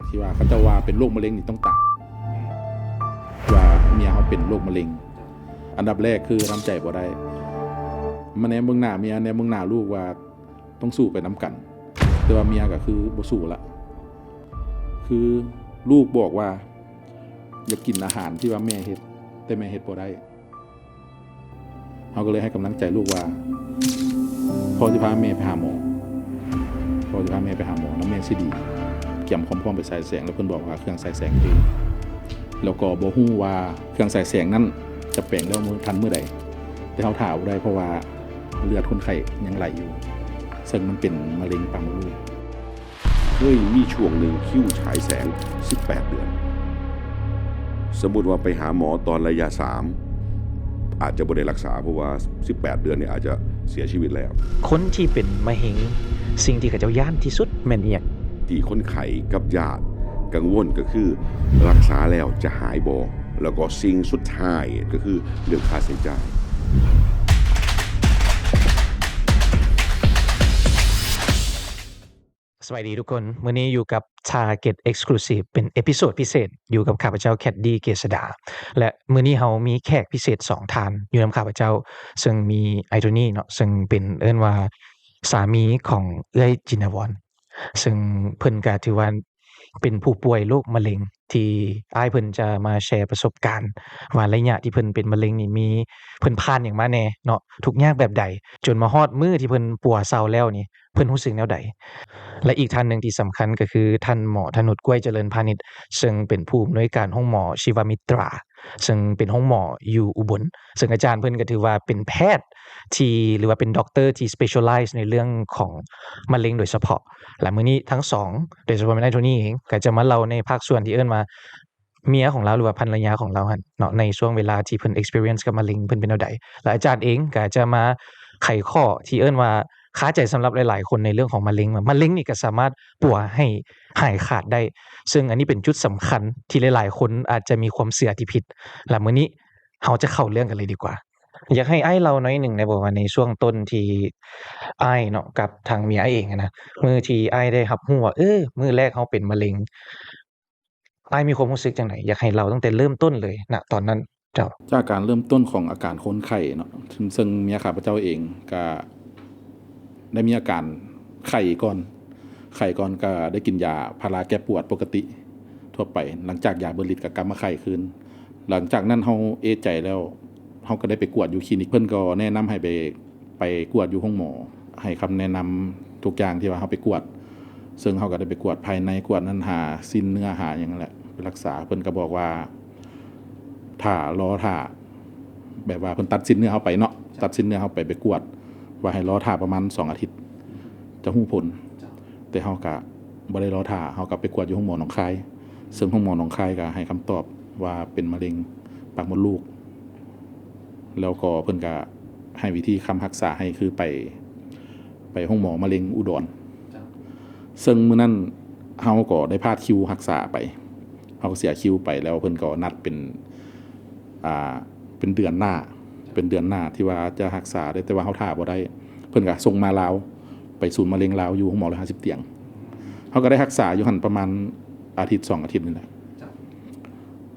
ที่ว่าเขาจะว่าเป็นโรคมะเร็งนี่ต้องตายว่าเมียเขาเป็นโรคมะเร็งอันดับแรกคือทำใจบ่ได้มาแนมเบิ่งหน้าเมียแนมเบิ่งหน้าลูกว่าต้องสู้ไปน้ำกันแต่ว่าเมียก็คือบ่สู้ละคือลูกบอกว่าอยากกินอาหารที่ว่าแม่เฮ็ดแต่แม่เฮ็ดบ่ได้เขาก็เลยให้กำลังใจลูกว่าพ่อสิพาแม่ไปหาหมอแล้วแม่สิดีเกี่ยมพร้อมๆไปฉายแสงแล้วเพิ่นบอกว่าเครื่องฉายแสงดีแล้วก็บ่ฮู้ว่าเครื่องฉายแสงนั้นจะแปลงแล้วมื้อทันมื้อใดแต่เขาถามบ่ได้เพราะว่าเลือดคนไข้ยังไหลอยู่ซึ่งมันเป็นมะเร็งปากมดลูกเคยมีช่วงหนึ่งคิวฉายแสง18 เดือนสมมุติว่าไปหาหมอตอนระยะ3อาจจะบ่ได้รักษาเพราะว่า18 เดือนเนี่ยอาจจะเสียชีวิตแล้วคนที่เป็นมะเร็งสิ่งที่เขาเจ้าย่านที่สุดแม่นอีหยังที่คนไข้กับญาติกังวลก็คือรักษาแล้วจะหายบ่แล้วก็สิ่งสุดท้ายก็คือเรื่องค่าใช้จ่ายสวัสดีทุกคนมื้อนี้อยู่กับ Target Exclusive เป็นเอพิโซดพิเศษอยู่กับข้าพเจ้าแคดดี้เกษดาและมื้อนี้เรามีแขกพิเศษ2ท่านอยู่นำข้าพเจ้าซึ่งมีไอโทนี่เนาะซึ่งเป็นเอิ้นว่าสามีของเอื้อยจินวรซึ่งเพิ่นก็ถือว่าเป็นผู้ป่วยโรคมะเร็งที่อ้ายเพิ่นจะมาแชร์ประสบการณ์ว่าระยะที่เพิ่นเป็นมะเร็งนี่มีเพิ่นผ่านหยังมาแหน่เนาะทุกข์ยากแบบใดจนมาฮอดมื้อที่เพิ่นปัวเซาแล้วนี่เพิ่นรู้สึกแนวใดและอีกท่านหนึ่งที่สำคัญก็คือท่านหมอธนุชกล้วยเจริญพาณิชย์ซึ่งเป็นผู้อำนวยการห้องหมอชีวมิตราซึ่งเป็นห้องหมออยู่อุบลซึ่งอาจารย์เพิ่นก็ถือว่าเป็นแพทย์ที่หรือว่าเป็นด็อกเตอร์ที่ specialize ในเรื่องของมะเร็งโดยเฉพาะและมื้อนี้ทั้งสองโดยเฉพาะแม่นายโทนี่เองก็จะมาเล่าในภาคส่วนที่เอิ้นว่าเมียของเราหรือว่าภรรยาของเราหั่นเนาะในช่วงเวลาที่เพิ่น experience กับมะเร็งเพิ่นเป็นแนวใดและอาจารย์เองก็จะมาไขข้อที่เอิ้นว่าคาใจสำหรับหลายๆคนในเรื่องของมะเร็งมะเร็งนี่ก็สามารถปัวให้หายขาดได้ซึ่งอันนี้เป็นจุดสำคัญที่หลายๆคนอาจจะมีความเชื่อที่ผิดและมื้อนี้เราจะเข้าเรื่องกันเลยดีกว่าอยากให้อ้ายเล่าหน่อยหนึ่งได้บ่ว่าในช่วงต้นที่อ้ายเนาะกับทางเมียอ้ายเองอะนะมื้อที่อ้ายได้รับรู้ว่ามื้อแรกเราเป็นมะเร็งอ้ายมีความรู้สึกจังไดอยากให้เล่าตั้งแต่เริ่มต้นเลยณตอนนั้นเจ้าจากการเริ่มต้นของอาการคนไข้เนาะซึ่งเมียข้าพเจ้าเองก็ได้มีอาการไข้ก่อนก็ได้กินยาพาราแก้ปวดปกติทั่วไปหลังจากยาเบิดฤทธิ์ก็กลับมาไข้คืนหลังจากนั้นเฮาเอะใจแล้วเฮาก็ได้ไปกวดอยู่คลินิกเพิ่นก็แนะนำให้ไปกวดอยู่ห้องหมอให้คำแนะนำทุกอย่างที่ว่าเฮาไปกวดซึ่งเฮาก็ได้ไปกวดภายในกวดนั้นหาสิ้นเนื้อหาหยังนั่นแหละไปรักษาเพิ่นก็บอกว่าถ้ารอแบบว่าเพิ่นตัดสิ้นเนื้อเฮาไปเนาะตัดสิ้นเนื้อเฮาไปกวดว่าให้รอท่าประมาณ2อาทิตย์จะฮู้ผลแต่เฮาก็บ่ได้รอท่าเฮาก็ไปกวดอยู่ห้องหมอหนองคายซึ่งห้องหมอหนองคายก็ให้คำตอบว่าเป็นมะเร็งปากมดลูกแล้วก็เพิ่นก็ให้วิธีคำรักษาให้คือไปห้องหมอมะเร็งอุดรซึ่งมื้อนั้นเฮาก็ได้พลาดคิวรักษาไปเฮาก็เสียคิวไปแล้วเพิ่นก็นัดเป็นเดือนหน้าที่ว่าจะรักษาได้แต่ว่าเฮาท่าบ่ได้เพิ่นก็ส่งมาลาวไปศูนย์มะเร็งลาวอยู่ห้องหมอ150เตียงเฮาก็ได้รักษาอยู่หั่นประมาณอาทิตย์2อาทิตย์นี่แหละ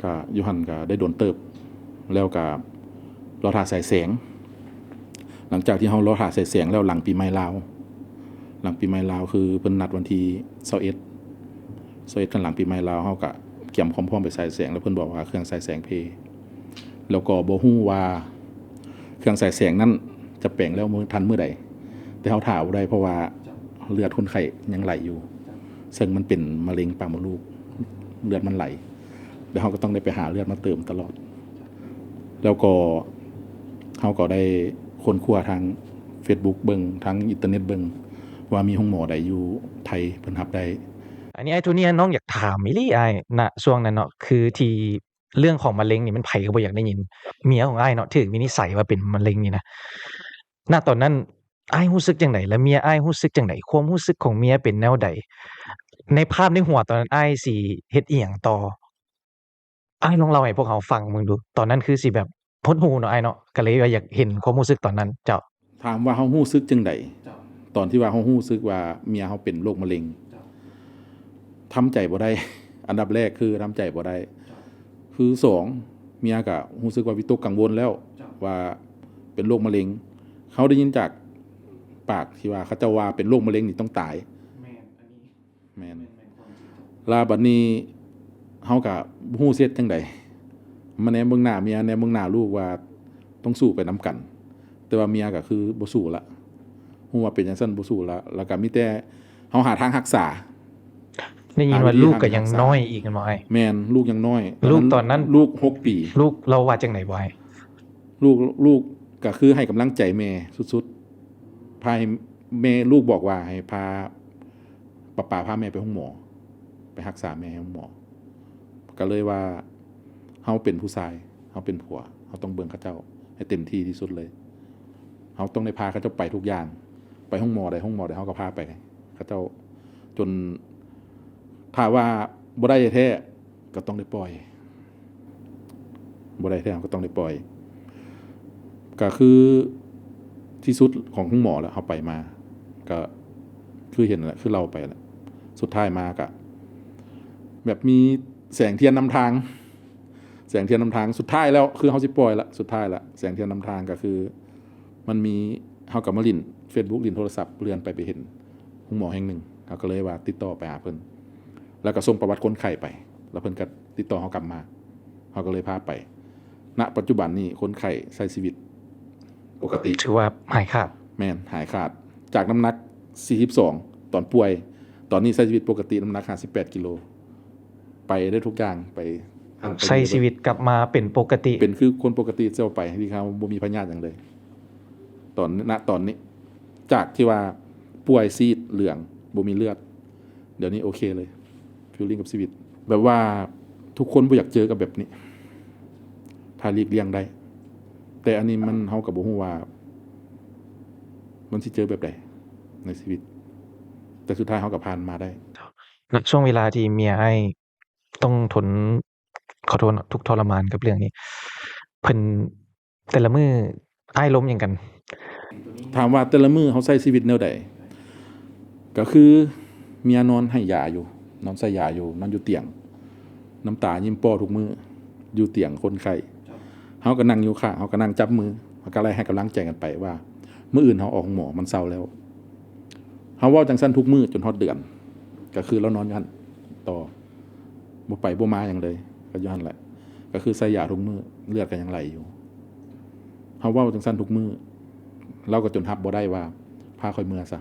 ก็อยู่หั่นก็ได้โดนเติบแล้วก็รอท่าฉายแสงหลังจากที่เฮารอท่าฉายแสงแล้วหลังปีใหม่ลาวคือเพิ่นนัดวันที่21กันหลังปีใหม่ลาวเฮาก็เตรียมพร้อมไปฉายแสงแล้วเพิ่นบอกว่าเครื่องฉายแสงเพแล้วก็บ่ฮู้ว่าเครื่องฉายแสงนั้นจะแปลงแล้วทันมื้อใดแต่เฮาท่าบ่ได้เพราะว่าเลือดคนไข้ยังไหลอยู่ซึ่งมันเป็นมะเร็งปากมดลูกเลือดมันไหลแล้วเฮาก็ต้องได้ไปหาเลือดมาเติมตลอดแล้วก็เฮาก็ได้ค้นคว้าทาง Facebook เบิ่งทางอินเทอร์เน็ตเบิ่งว่ามีห้องหมอใดอยู่ไทยเพิ่นรับได้อันนี้ไอ้ตัวเนี้ยน้องอยากถามอีหลีอ้ายณช่วงนั้นเนาะคือที่เรื่องของมะเร็งนี่มันไผก็บ่อยากได้ยินเมียของอ้ายเนาะถึกวินิจฉัยว่าเป็นมะเร็งนี่นะณตอนนั้นอ้ายรู้สึกจังไดและเมียอ้ายรู้สึกจังไดความรู้สึกของเมียเป็นแนวใดในภาพในหัวตอนนั้นอ้ายสิเฮ็ดอิหยังต่ออ้ายลองเล่าให้พวกเราฟังเบิ่งดูตอนนั้นคือสิแบบหดหู่เนาะอ้ายเนาะก็เลยว่าอยากเห็นความรู้สึกตอนนั้นเจ้าถามว่าเฮารู้สึกจังไดตอนที่ว่าเฮารู้สึกว่าเมียเฮาเป็นโรคมะเร็งทำใจบ่ได้ อันดับแรกคือทำใจบ่ได้คือสองเมียก็รู้สึกว่าวิตกกังวลแล้วว่าเป็นโรคมะเร็งเขาได้ยินจากปากที่ว่าเขาเจ้าว่าเป็นโรคมะเร็งนี่ต้องตายแม่นลาบัดนี้เฮาก็ฮู้เสียจังได๋มาแนมเบิ่งหน้าเมียแนมเบิ่งหน้าลูกว่าต้องสู้ไปนํกันแต่ว่าเมียก็คือบ่สู้ละฮู้ว่าเป็นจังซั่นบ่สู้ละแล้วก็มีแต่เฮาหาทางรักษาได้ยินว่าลูกก็ยังน้อยอีกกันบ่อ้ายแม่นลูกยังน้อย ลูกตอนนั้นลูก6ปีลูกเราว่าจังได๋บ่อ้ายลูกก็คือให้กำลังใจแม่สุดๆพาให้แม่ลูกบอกว่าให้พาป้าพาแม่ไปห้องหมอไปรักษาแม่ห้องหมอก็เลยว่าเฮาเป็นผู้ชายเฮาเป็นผัวเฮาต้องเบิ่งเขาเจ้าให้เต็มที่ที่สุดเลยเฮาต้องได้พาเขาเจ้าไปทุกอย่างไปห้องหมอใดเฮาก็พาไปเขาเจ้าจนถ้าว่าบ่ได้แท้ก็ต้องได้ปล่อยบ่ได้แท้ก็ต้องได้ปล่อยก็คือที่สุดของห้องหมอแล้วเฮาไปมาก็คือเห็นแหละคือเราไปแล้วสุดท้ายมาก็แบบมีแสงเทียนนำทางสุดท้ายแล้วคือเฮาสิปล่อยละสุดท้ายละแสงเทียนนำทางก็คือมันมีเฮากับมาลิน Facebook ลินโทรศัพท์เลื่อนไปเห็นห้องหมอแห่งหนึ่งเฮาก็เลยว่าติดต่อไปหาเพิ่นแล้วก็ส่งประวัติคนไข้ไปแล้วเพิ่นก็ติดต่อเฮากลับมาเฮาก็เลยพาไปณปัจจุบันนี้คนไข้ใช้ชีวิตปกติถือว่าหายขาดแม่นหายขาดจากน้ำหนัก42ตอนป่วยตอนนี้ใช้ชีวิตปกติน้ำหนัก58กิโลไปได้ทุกอย่างไปใช้ชีวิตกลับมาเป็นปกติเป็นคือคนปกติเจ้าไปที่เขาบ่มีพยาธิหยังเลยตอนนี้จากที่ว่าป่วยซีดเหลืองบ่มีเลือดเดี๋ยวนี้โอเคเลยฟีลลิ่งกับชีวิตแบบว่าทุกคนบ่อยากเจอกับแบบนี้ถ้าหลีกเลี่ยงได้แต่อันนี้มันเฮาก็บ่ฮู้ว่ามันสิเจอแบบใดในชีวิตแต่สุดท้ายเฮาก็ผ่านมาได้ช่วงเวลาที่เมียอ้ายต้องทนขอโทษทุกข์ทรมานกับเรื่องนี้เพิ่นแต่ละมื้ออ้ายล้มหยังกันถามว่าแต่ละมื้อเฮาใช้ชีวิตแนวใดก็คือเมียนอนให้ยาอยู่นอนใส่ยาอยู่นอนอยู่เตียงน้ำตายิ้มป้อทุกมื้ออยู่เตียงคนไข้เฮาก็นั่งอยู่ข้างเฮาก็นั่งจับมือเฮาก็ให้กำลังใจกันไปว่ามื้ออื่นเฮาออกหมอมันเศร้าแล้วเฮาเว้าจังซั่นทุกมื้อจนฮอดเดือนก็คือเรานอนอยู่หั่นต่อบ่ไปบ่มาหยังเลยก็อยู่หั่นแหละก็คือใส่ยาทุกมื้อเลือดก็ยังไหลอยู่เฮาเว้าจังซั่นทุกมื้อเราก็จนรับบ่ได้ว่าพาข่อยเมื่อซะ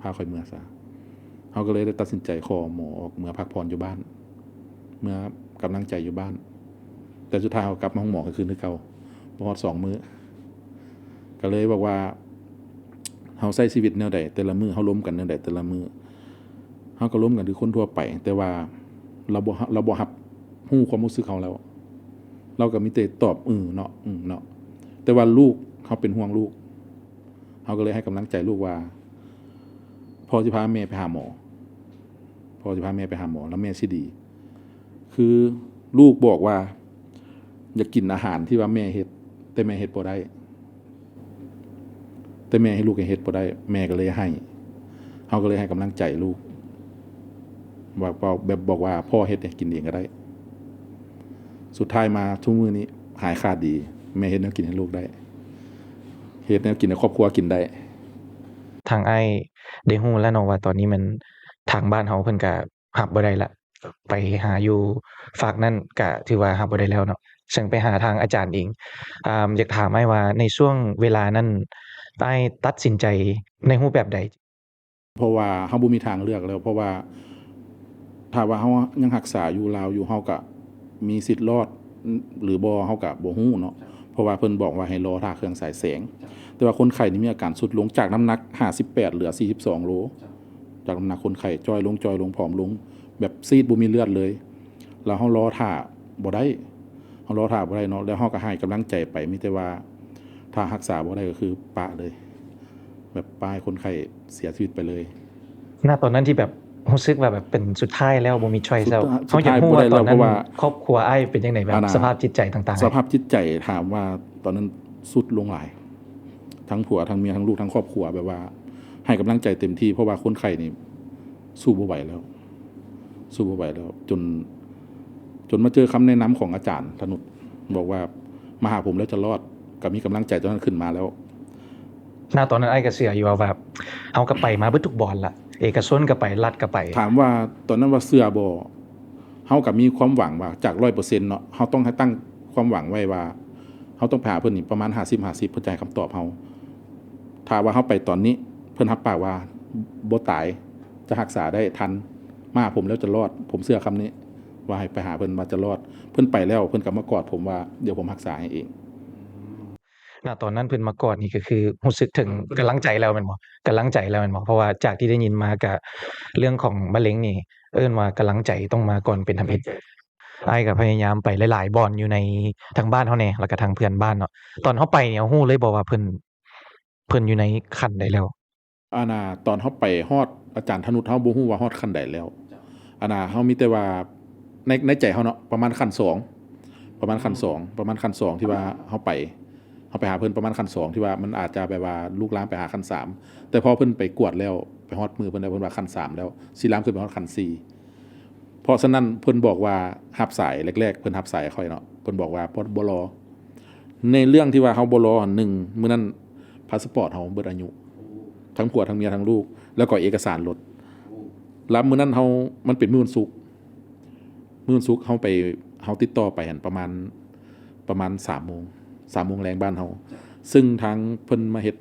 เฮาก็เลยได้ตัดสินใจขอหมอออกเมื่อพักผ่อนอยู่บ้านเมื่อกำลังใจอยู่บ้านแต่สุดท้ายเฮากลับมาห้องหมอก็คือคือเก่าบ่ฮอด2มื้อก็เลยบอกว่าเฮาใช้ชีวิตแนวใดแต่ละมื้อเฮาล้มกันแนวใดแต่ละมื้อเฮาก็ล้มกันคือคนทั่วไปแต่ว่าเราบ่รับรู้ความรู้สึกเฮาแล้วเราก็มีแต่ตอบเนาะเนาะแต่ว่าลูกเฮาเป็นห่วงลูกเฮาก็เลยให้กำลังใจลูกว่าพ่อสิพาแม่ไปหาหมอแล้วแม่สิดีคือลูกบอกว่าอยากกินอาหารที่ว่าแม่เฮ็ดแต่แม่เฮ็ดบ่ได้แต่แม่ให้ลูกเฮ็ดบ่ได้แม่ก็เลยให้เฮาก็เลยให้กำลังใจลูกว่าแบบบอกว่าพ่อเฮ็ดให้กินเองก็ได้สุดท้ายมาทุกมื้อนี้หายขาดดีแม่เฮ็ดแนวกินให้ลูกได้เฮ็ดแนวกินให้ครอบครัวกินได้ทางอ้ายได้ฮู้แล้วเนาะว่าตอนนี้มันทางบ้านเฮาเพิ่นก็รับบ่ได้แล้วไปหาอยู่ฝากนั้นก็ถือว่ารับบ่ได้แล้วเนาะซึ่งไปหาทางอาจารย์เองอยากถามอ้ายว่าในช่วงเวลานั้นอ้ายตัดสินใจในรูปแบบใดเพราะว่าเฮาบ่มีทางเลือกแล้วเพราะว่าถ้าว่าเฮายังรักษาอยู่ลาวอยู่เฮาก็มีสิทธิ์รอดหรือบ่เฮาก็บ่ฮู้เนาะเพราะว่าเพิ่นบอกว่าให้รอท่าเครื่องฉายแสงแต่ว่าคนไข้นี่มีอาการทรุดลงจากน้ำหนัก58เหลือ42โลจากน้ำหนักคนไข้จ้อยลงผอมลงแบบซีดบ่มีเลือดเลยแล้วเฮารอท่าบ่ได้เนาะแล้วเฮาก็ให้กำลังใจไปมีแต่ว่าถ้ารักษาบ่ได้ก็คือปะเลยแบบปายคนไข้เสียชีวิตไปเลยณตอนนั้นที่แบบรู้สึกว่าแบบเป็นสุดท้ายแล้วบ่มีช้อยส์แล้วเฮาอยากรู้ว่าตอนนั้นครอบครัวอ้ายเป็นจังได๋แบบสภาพจิตใจต่างๆสภาพจิตใจถามว่าตอนนั้นสุดลงหลายทั้งผัวทั้งเมียทั้งลูกทั้งครอบครัวแบบว่าให้กำลังใจเต็มที่เพราะว่าคนไข้นี่สู้บ่ไหวแล้ว สู้บ่ไหวแล้วจนมาเจอคำแนะนำของอาจารย์ธนุชบอกว่ามาหาผมแล้วจะรอดก็มีกำลังใจตอนนั้นขึ้นมาแล้ว ณตอนนั้นไอ้ก็เชื่ออยู่ว่าแบบเฮาก็ไปมาเบิดทุกบอลล่ะเอกชนก็ไปรัฐก็ไปถามว่าตอนนั้นว่าเชื่อบ่เฮาก็มีความหวังว่าจาก 100% เนาะเฮาต้องให้ตั้งความหวังไว้ว่าเฮาต้องไปหาเพิ่นนี่ประมาณ50-50เพิ่นจะให้คำตอบเฮาถ้าว่าเฮาไปตอนนี้เพิ่นรับปากว่าบ่ตายจะรักษาได้ทันมาหาผมแล้วจะรอดผมเชื่อคำนี้ว่าให้ไปหาเพิ่นว่าจะรอดเพิ่นไปแล้วเพิ่นก็มากอดผมว่าเดี๋ยวผมรักษาให้เอง ณตอนนั้นเพิ่นมากอดนี่ก็คือรู้สึกถึงกำลังใจแล้วแม่นบ่กำลังใจแล้วแม่นบ่เพราะว่าจากที่ได้ยินมาก็เรื่องของมะเร็งนี่เอิ้นว่ากำลังใจต้องมาก่อนเป็นทำอิฐอ้ายก็พยายามไปหลายๆบ่อนอยู่ในทางบ้านเฮาแหน่แล้วก็ทางเพื่อนบ้านเนาะตอนเฮาไปเนี่ยฮู้เลยบ่ว่าเพิ่นอยู่ในขั้นใดแล้วอาน่ะตอนเฮาไปฮอดอาจารย์ธนุชเฮาบ่ฮู้ว่าฮอดขั้นใดแล้วอาน่ะเฮามีแต่ว่าในใจเฮาเนาะประมาณขั้น2ประมาณขั้น2ประมาณขั้น2ที่ว่าเฮาไปหาเพิ่นประมาณขั้น2ที่ว่ามันอาจจะแบบว่าลุกลามไปหาขั้น3แต่พอเพิ่นไปกวดแล้วไปฮอดมือเพิ่นแล้วเพิ่นว่าขั้น3แล้วสิลามขึ้นไปฮอดขั้น4เพราะฉะนั้นเพิ่นบอกว่ารับสายแรกๆเพิ่นรับสายค่อยเนาะเพิ่นบอกว่าบ่รอในเรื่องที่ว่าเฮาบ่รอ1มื้อนั้นพาสปอร์ตเฮาเบิดอายุทั้งผัวทั้งเมียทั้งลูกแล้วก็เอกสารรถแล้วมื้อนั้นมันเป็นมื้อวันศุกร์เฮาติดต่อไปหั่นประมาณ 3:00 น 3:00 นแรงบ้านเฮาซึ่งทางเพิ่นมาเฮ็ด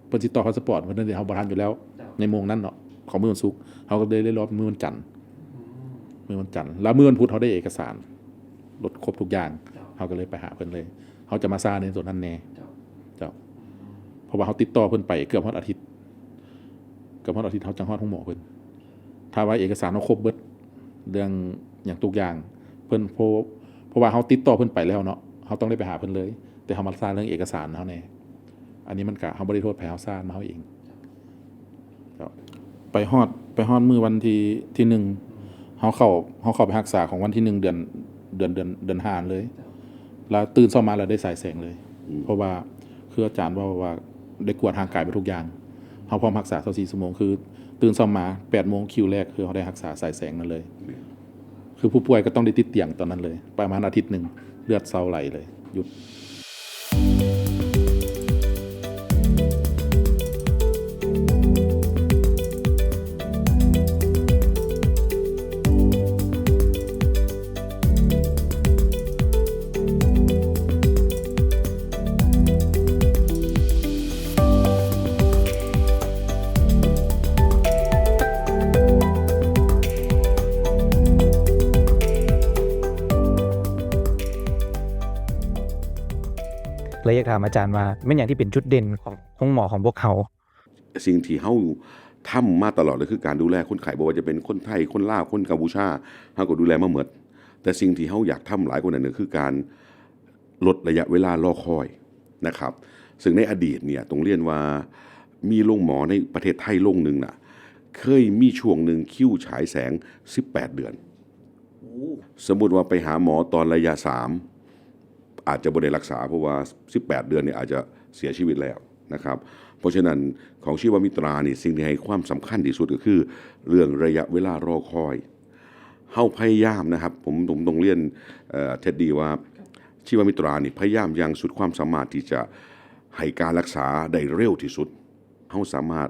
เพิ่นสิต่อพาสปอร์ตเพิ่นได้เฮาบ่ทันอยู่แล้วในโมงนั้นเนาะของมื้อวันศุกร์เฮาก็เลยรอมื้อวันจันทร์แล้วมื้อวันพุธเฮาได้เอกสารรถครบทุกอย่างเฮาก็เลยไปหาเพิ่นเลยเฮาจะมาซ่าในส่วนนั้นแน่เจ้าเพราะว่าเฮาติดต่อเพิ่นไปเกือบฮอดอาทิตย์เฮาจังฮอดห้องหมอเพิ่นถ้าว่าเอกสารเฮาครบเบิดเรื่องหยังทุกอย่างเพิ่นเพราะว่าเฮาติดต่อเพิ่นไปแล้วเนาะเฮาต้องได้ไปหาเพิ่นเลยแต่เฮามาซ่าเรื่องเอกสารเฮาแน่อันนี้มันก็เฮาบ่ได้โทษไผเฮาซ่ามาเฮาเองครับไปฮอดมื้อวันที่1เฮาเข้าไปรักษาของวันที่1เดือน5เลยแล้วตื่นเช้ามาแล้วได้ฉายแสงเลยเพราะว่าคืออาจารย์ว่าได้กวดร่างกายไปทุกอย่างเฮาพร้อมรักษา24ชั่วโมงคือตื่นเช้ามา 8:00 นคิวแรกคือเฮาได้รักษาฉายแสงนั่นเลยคือผู้ป่วยก็ต้องได้ติดเตียงตอนนั้นเลยประมาณอาทิตย์นึงเลือดเซาไหลเลยหยุดเลยอยากถามอาจารย์ว่าแม่นหยังที่เป็นจุดเด่นของห้องหมอของพวกเฮาสิ่งที่เฮาทำมาตลอดเลยคือการดูแลคนไข้บ่ว่าจะเป็นคนไทยคนลาวคนกัมพูชาเฮาก็ดูแลมาหมดแต่สิ่งที่เฮาอยากทำหลายกว่านั้นก็คือการลดระยะเวลารอคอยนะครับซึ่งในอดีตเนี่ยต้องเรียนว่ามีโรงหมอในประเทศไทยโรงนึงน่ะเคยมีช่วงนึงคิวฉายแสง18เดือนสมมุติว่าไปหาหมอตอนระยะ3อาจจะบ่ได้รักษาเพราะว่า18เดือนเนี่ยอาจจะเสียชีวิตแล้วนะครับเพราะฉะนั้นของชีวมิตรานี่สิ่งที่ให้ความสำคัญที่สุดก็คือเรื่องระยะเวลารอคอยเฮาพยายามนะครับผมต้องเรียนเท็ดดี้ว่าชีวมิตรานี่พยายามอย่างสุดความสามารถที่จะให้การรักษาได้เร็วที่สุดเฮาสามารถ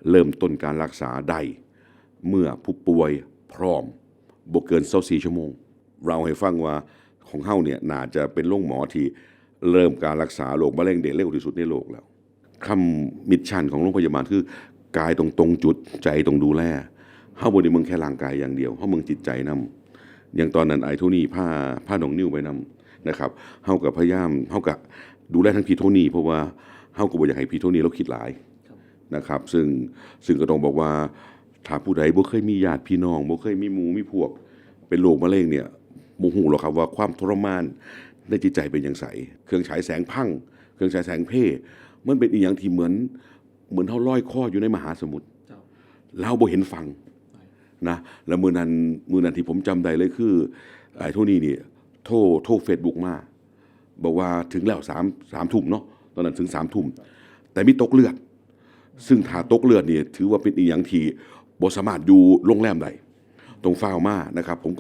เริ่มต้นการรักษาได้เมื่อผู้ป่วยพร้อมบ่เกิน24ชั่วโมงเราให้ฟังว่าของเฮาเนี่ยน่าจะเป็นโรงหมอที่เริ่มการรักษาโรคมะเร็งได้เร็วที่สุดในโลกแล้วคำมิชชั่นของโรงพยาบาลคือกายตรงจุดใจตรงดูแลเฮาบ่ได้เมืองแค่ร่างกายอย่างเดียวเฮาเมืองจิตใจนำอย่างตอนนั้นไอ้โทนี่พาน้องนิวไปนำนะครับเฮาก็พยายามเฮาก็ดูแลทั้งพี่โทนี่เพราะว่าเฮาก็บ่อยากให้พี่โทนี่เราคิดหลายนะครับซึ่งก็ต้องบอกว่าถ้าผู้ใดบ่เคยมีญาติพี่น้องบ่เคยมีหมู่มีพวกเป็นโรคมะเร็งเนี่ยบ่ฮู้หรอกครับว่าความทรมานในจิตใจเป็นจังไสเครื่องฉายแสงพังเครื่องฉายแสงเพ่มันเป็นอีหยังที่เหมือนเฮาลอยคออยู่ในมหาสมุทรเราบ่เห็นฝั่งนะแล้วมื้อนั้นที่ผมจำได้เลยคือไอ้โทนี่นี่โทร Facebook มาบอกว่าถึงแล้ว3 ทุ่มเนาะตอนนั้นถึง3 ทุ่มแต่มีตกเลือดซึ่งถ้าตกเลือดนี่ถือว่าเป็นอีหยังที่บ่สามารถอยู่โรงแรมได้ ตรงฟ้าวมานะครับผม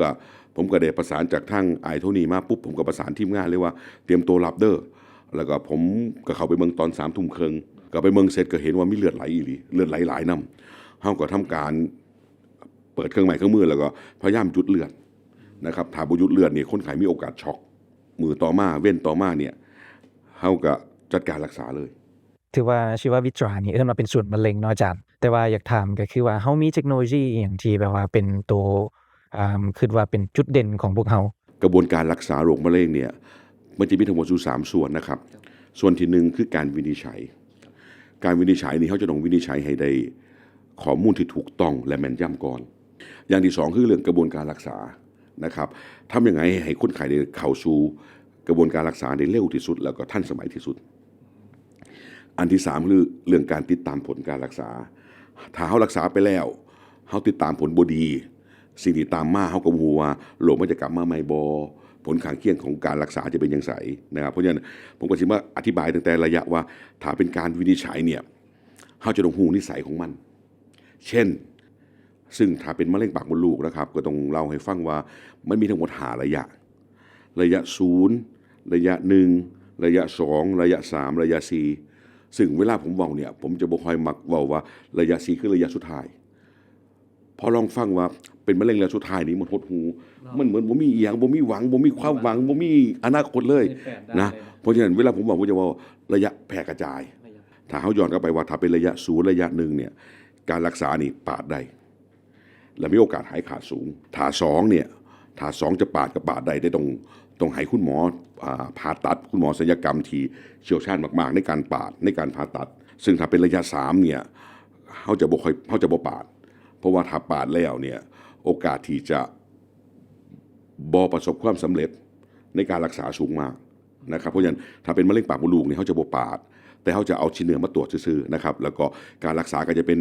ก็ได้ประสานจากทางไอโทนี่มาปุ๊บผมก็ประสานทีมงานเลยว่าเตรียมตัวรับเด้อแล้วก็ผมก็เข้าไปเมืองตอน3 ทุ่มครึ่งก็ไปเมืองเสร็จก็เห็นว่ามีเลือดไหลอีหลีเลือดไหลหลายน้ำเฮาก็ทำการเปิดเครื่องไม้เครื่องมือแล้วก็พยายามหยุดเลือดนะครับถ้าบ่หยุดเลือดเนี่ยคนไข้มีโอกาสช็อกมือต่อมาเว้นต่อมาเนี่ยเฮาก็จัดการรักษาเลย ถือว่าชีววิทยานี่เอิ้นว่าเป็นส่วนมะเร็งเนาะอาจารย์แต่ว่าอยากถามก็คือว่าเฮามีเทคโนโลยีอิหยังที่แบบว่าเป็นตัวคิดว่าเป็นจุดเด่นของพวกเฮากระบวนการรักษาโรคมะเร็งเนี่ยมันจะมีทั้งหมดอยู่3ส่วนนะครับส่วนที่1คือการวินิจฉัยการวินิจฉัยนี่เขาจะต้องวินิจฉัยให้ได้ข้อมูลที่ถูกต้องและแม่นยำก่อนอย่างที่2คือเรื่องกระบวนการรักษานะครับทำยังไงให้คนไข้ได้เข้าสู่กระบวนการรักษาได้เร็วที่สุดแล้วก็ทันสมัยที่สุดอันที่3คือเรื่องการติดตามผลการรักษาถ้าเฮารักษาไปแล้วเฮาติดตามผลบ่ดีสิ่งที่ตามมาเฮาก็บ่ฮู้ว่าโรคมันจะกลับมาใหม่บ่ผลข้างเคียงของการรักษาจะเป็นจังไสนะครับเพราะฉะนั้นผมก็สิมาอธิบายตั้งแต่ระยะว่าถ้าเป็นการวินิจฉัยเนี่ยเฮาจะต้องฮู้นิสัยของมันเช่นซึ่งถ้าเป็นมะเร็งปากมดลูกนะครับก็ต้องเล่าให้ฟังว่ามันมีทั้งหมด5ระยะ0ระยะ1ระยะ2ระยะ3ระยะ4ซึ่งเวลาผมเว้าเนี่ยผมจะบ่ค่อยมักเว้าว่าระยะ4คือระยะสุดท้ายพอลองฟังว่าเป็นมะเร็งระยะสุดท้ายนี่มันหดหูมันเหมือนบ่มีอีหยังบ่มีหวังบ่มีความหวังบ่มีอนาคตเลยนะเพราะฉะนั้นเวลาผมบอกผมจะว่าระยะแพร่กระจายถ้าเฮาย้อนกลับไปว่าถ้าเป็นระยะ0ระยะ1เนี่ยการรักษานี่ปาดได้และมีโอกาสหายขาดสูงถ้า2เนี่ยถ้า2จะปาดก็ปาดได้ต้องให้คุณหมอผ่าตัดคุณหมอศัลยกรรมที่เชี่ยวชาญมากๆในการปาดในการผ่าตัดซึ่งถ้าเป็นระยะ3เนี่ยเฮาจะบ่ปาดเพราะว่าถ้าปาดแล้วเนี่ยโอกาสที่จะบ่ประสบความสำเร็จในการรักษาสูงมากนะครับเพราะฉะนั้นถ้าเป็นมะเร็งปากมดลูกเนี่ยเฮาจะบ่ปาดแต่เขาจะเอาชิ้นเนื้อมาตรวจซื่อๆนะครับแล้วก็การรักษาก็จะเป็น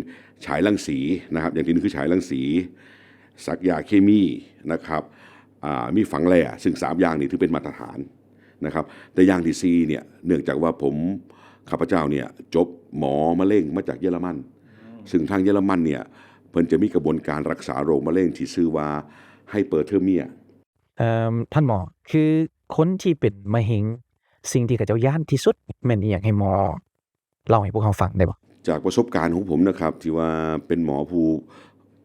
ฉายรังสีนะครับอย่างที่1คือฉายรังสีสักยาเคมีนะครับมีฝังแร่ซึ่ง3อย่างนี้ถือเป็นมาตรฐานนะครับแต่อย่างที่4เนี่ยเนื่องจากว่าข้าพเจ้าเนี่ยจบหมอมะเร็งมาจากเยอรมันซึ่งทางเยอรมันเนี่ยเพิ่นจะมีกระบวนการรักษาโรคมะเร็งที่ชื่อว่าไฮเปอร์เทอร์เมียท่านหมอคือคนที่เป็นมะเร็งสิ่งที่เขาเจ้าย้านที่สุดแม่นอีหยังให้หมอเล่าให้พวกเราฟังได้บ่จากประสบการณ์ของผมนะครับที่ว่าเป็นหมอ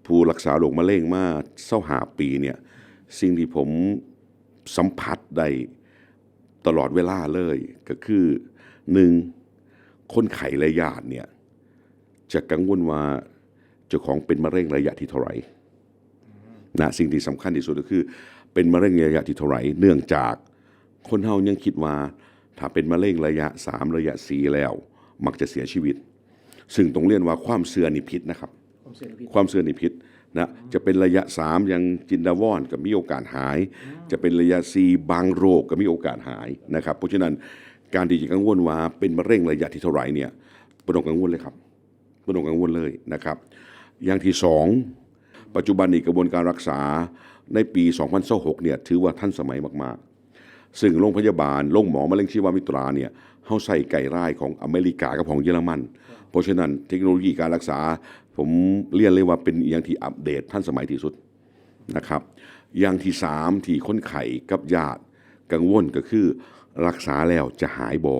ผู้รักษาโรคมะเร็งมา25ปีเนี่ยสิ่งที่ผมสัมผัสได้ตลอดเวลาเลยก็คือ1คนไข้และญาติเนี่ยจะกังวลว่าเจ้าของเป็นมะเร็งระยะที่เท่าไหร่นะสิ่งที่สำคัญที่สุดก็คือเป็นมะเร็งระยะที่เท่าไหร่เนื่องจากคนเฮายังคิดว่าถ้าเป็นมะเร็งระยะ3ระยะ4แล้วมักจะเสียชีวิตซึ่งต้องเรียนว่าความเชื่อนี่ผิดนะครับความเชื่อนี่ผิดนะจะเป็นระยะ3อย่างจินดาวอนก็มีโอกาสหายจะเป็นระยะ4บางโรคก็มีโอกาสหายนะครับเพราะฉะนั้นการที่จะกังวลว่าเป็นมะเร็งระยะที่เท่าไหร่เนี่ยบ่ต้องกังวลเลยครับบ่ต้องกังวลเลยนะครับอย่างที่2ปัจจุบันนี้กระบวนการรักษาในปี2026เนี่ยถือว่าทันสมัยมากๆซึ่งโรงพยาบาลโรงหมอมะเร็งชีวมิตราเนี่ยเฮาใส่ไก่ร่ายของอเมริกากับของเยอรมันเพราะฉะนั้นเทคโนโลยีการรักษาผมเรียนเลยว่าเป็นอย่างที่อัปเดตทันสมัยที่สุดนะครับอย่างที่3ที่คนไข้กับญาติกังวลก็คือรักษาแล้วจะหายบ่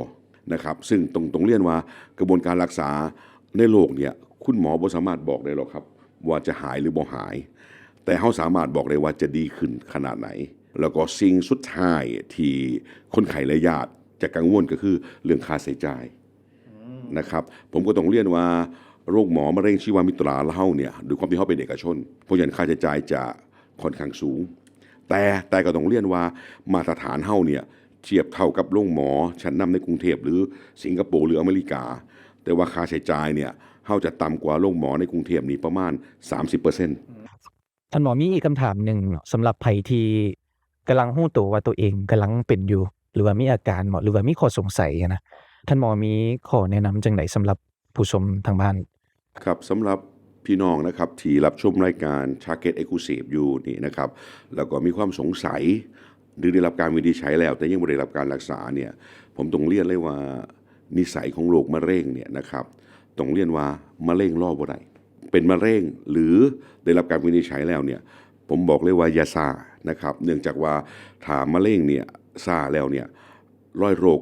นะครับซึ่งต้องเรียนว่ากระบวนการรักษาในโลกเนี่ยคุณหมอบ่สามารถบอกได้หรอกครับว่าจะหายหรือบ่หายแต่เฮาสามารถบอกได้ว่าจะดีขึ้นขนาดไหนแล้วก็สิ่งสุดท้ายที่คนไข้และญาติจะกังวลก็คือเรื่องค่าใช้จ่ายนะครับผมก็ต้องเรียนว่าโรคหมอมะเร็งชีวมิตราเฮาเนี่ยด้วยความที่เฮาเป็นเอกชนเพราะฉะนั้นค่าใช้จ่ายจะค่อนข้างสูงแต่ก็ต้องเรียนว่ามาตรฐานเฮาเนี่ยเทียบเท่ากับโรงหมอชั้นนำในกรุงเทพหรือสิงคโปร์หรืออเมริกาแต่ว่าค่าใช้จ่ายเนี่ยเฮาจะต่ำกว่าโรงหมอในกรุงเทพนี่ประมาณ 30% ท่านหมอมีอีกคำถามหนึ่งเนาะสำหรับไผที่กำลังรู้ตัวว่าตัวเองกำลังเป็นอยู่หรือว่ามีอาการหรือว่ามีข้อสงสัยนะท่านหมอมีข้อแนะนำจังได๋สำหรับผู้ชมทางบ้านครับสำหรับพี่น้องนะครับที่รับชมรายการ Target Exclusive อยู่นี่นะครับแล้วก็มีความสงสัยหรือได้รับการวินิจฉัยแล้วแต่ยังไม่ได้รับการรักษาเนี่ยผมต้องเรียนเลยว่านิสัยของโรคมะเร็งเนี่ยนะครับต้องเรียนว่ามะเร็งรอบ่ได้เป็นมะเร็งหรือได้รับการวินิจฉัยแล้วเนี่ยผ ผมบอกเลยว่าอย่าซ่านะครับเนื่องจากว่าถ้ามะเร็งเนี่ยซ่าแล้วเนี่ยร้อยโรค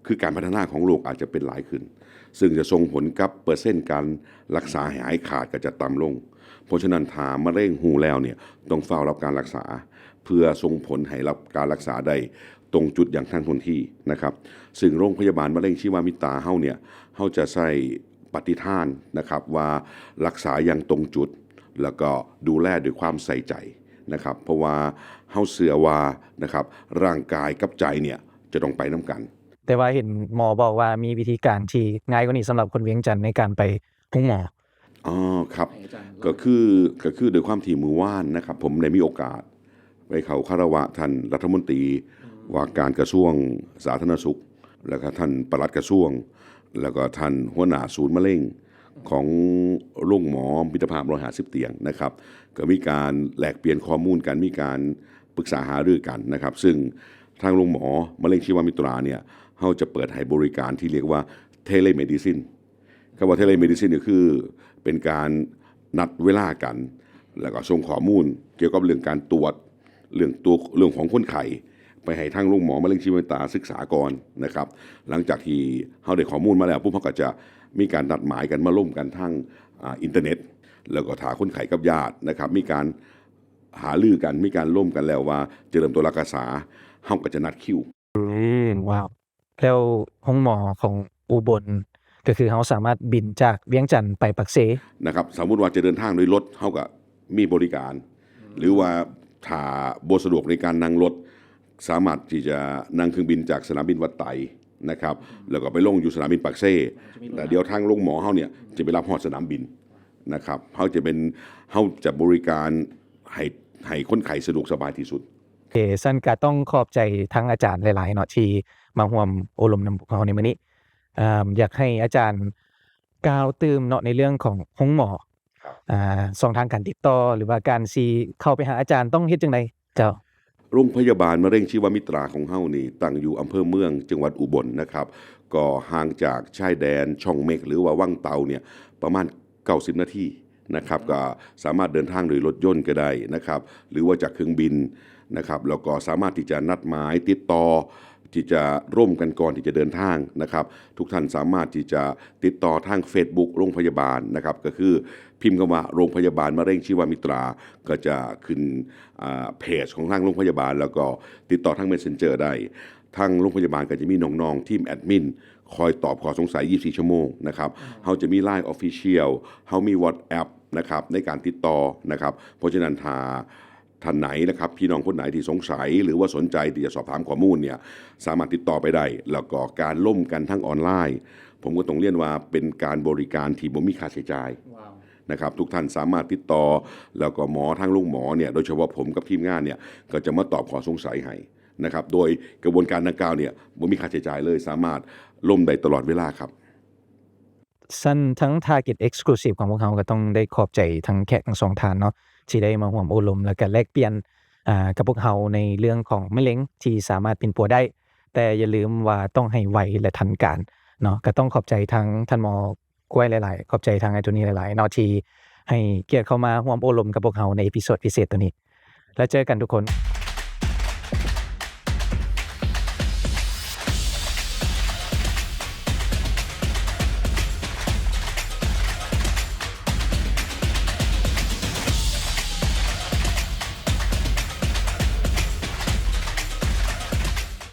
คือการพัฒนาของโรคอาจจะเป็นหลายขึ้นซึ่งจะส่งผลกับเปอร์เซ็นต์การรักษาหายขาดก็จะต่ำลงเพราะฉะนั้นถ้ามะเร็งหูแล้วเนี่ยต้องเฝ้ารับการรักษาเพื่อส่งผลให้รับการรักษาได้ตรงจุดอย่างทันท่วงทีนะครับซึ่งโรงพยาบาลมะเร็งชีวมิตราเฮาเนี่ยเฮาจะใส่ปฏิฐานนะครับว่ารักษาอย่างตรงจุดแล้วก็ดูแลด้วยความใส่ใจนะครับเพราะว่าเฮาเชื่อว่านะครับร่างกายกับใจเนี่ยจะต้องไปน้ำกัน แต่ว่าเห็นหมอบอกว่ามีวิธีการที่ง่ายกว่านี้สำหรับคนเวียงจันทน์ในการไปพบหมออ๋อครับก็คือด้วยความที่มือว่านนะครับผมได้มีโอกาสไปเข้าคารวะท่านรัฐมนตรีว่าการกระทรวงสาธารณสุขแล้วก็ท่านปลัดกระทรวงแล้วก็ท่านหัวหน้าศูนย์มะเร็งของโรงหมอมิตรภาพ150เตียงนะครับก็มีการแลกเปลี่ยนข้อมูลกันมีการปรึกษาหารือกันนะครับซึ่งทางโรงหมอมะเร็งชีวมิตราเนี่ยเฮาจะเปิดให้บริการที่เรียกว่าเทเลเมดิซินคำว่าเทเลเมดิซินก็คือเป็นการนัดเวลากันแล้วก็ส่งข้อมูลเกี่ยวกับเรื่องการตรวจเรื่องของคนไข้ไปให้ทางโรงหมอมะเร็งชีวมิตราศึกษาก่อนนะครับหลังจากที่เฮาได้ข้อมูลมาแล้วปุ๊บเฮาก็จะมีการนัดหมายกันมาร่วมกันทางอินเทอร์เน็ตแล้วก็ถามคนไข้กับญาตินะครับมีการหารือกันมีการร่วมกันแล้วว่าจะเริ่มตัวรักษาเฮาก็จะนัดคิวว้าวแล้วห้องหมอของอุบลก็คือเขาสามารถบินจากเวียงจันทน์ไปปักเสนะครับสมมุติว่าจะเดินทางโดยรถเฮาก็มีบริการหรือว่าถ้าบ่สะดวกในการนั่งรถสามารถที่จะนั่งเครื่องบินจากสนามบินวัดไตนะครับแล้วก็ไปลงอยู่สนามบินปักเซ่แต่เดี๋ยวทางโรงหมอเฮาเนี่ยจะไปรับฮอดสนามบินนะครับเฮาจะบริการให้คนไข้สะดวกสบายที่สุดสั้นก็ต้องขอบใจทั้งอาจารย์หลายๆเนาะที่มาร่วมอบรมนำพวกเราในมื้อนี้อยากให้อาจารย์กล่าวตื่มเนาะในเรื่องของห้องหมอช่องทางการติดต่อหรือว่าการสิเข้าไปหาอาจารย์ต้องเฮ็ดจังไดเจ้าโรงพยาบาลมะเร็งชีวมิตราของเฮานี่ตั้งอยู่อำเภอเมืองจังหวัดอุบลนะครับก็ห่างจากชายแดนช่องเม็กหรือว่าวังเตาเนี่ยประมาณ90นาทีนะครับก็สามารถเดินทางโดยรถยนต์ก็ได้นะครับหรือว่าจากเครื่องบินนะครับแล้วก็สามารถที่จะนัดหมายติดต่อที่จะร่วมกันก่อนที่จะเดินทางนะครับทุกท่านสามารถที่จะติดต่อทาง Facebook โรงพยาบาลนะครับก็คือพิมพ์คำว่าโรงพยาบาลมะเร็งชีวมิตราก็จะขึ้นเพจของทางโรงพยาบาลแล้วก็ติดต่อทาง Messenger ได้ทางโรงพยาบาลก็จะมีน้องๆทีมแอดมินคอยตอบข้อสงสัย24ชั่วโมงนะครับเฮาจะมี LINE Official เฮามี WhatsApp นะครับในการติดต่อนะครับเพราะฉะนั้นถ้าท่านไหนนะครับพี่น้องคนไหนที่สงสัยหรือว่าสนใจที่จะสอบถามข้อมูลเนี่ยสามารถติดต่อไปได้แล้วก็การล่มกันทั้งออนไลน์ผมก็ต้องเรียนว่าเป็นการบริการที่บ่มีค่าใช้จ่ายนะครับทุกท่านสามารถติดต่อแล้วก็หมอทางโรงหมอเนี่ยโดยเฉพาะผมกับทีมงานเนี่ยก็จะมาตอบข้อสงสัยให้นะครับโดยกระบวนการดังกล่าวเนี่ยบ่มีค่าใช้จ่ายเลยสามารถล่มได้ตลอดเวลาครับสั้นทั้ง Target Exclusive ของพวกเขาก็ต้องได้ขอบใจทั้งแขกทั้งสองท่านเนาะที่ได้มาร่วมอบรมแล้วก็แลกเปลี่ยนกับพวกเราในเรื่องของมะเร็งที่สามารถเป็นปัวได้แต่อย่าลืมว่าต้องให้ไวและทันการเนาะก็ต้องขอบใจทั้งท่านหมอกล้วยหลายๆขอบใจทางไอ้ตัวนี้หลายๆเนาะที่ให้เกียรติเข้ามาร่วมอบรมกับพวกเราในอีพิโซดพิเศษตัวนี้แล้วเจอกันทุกคน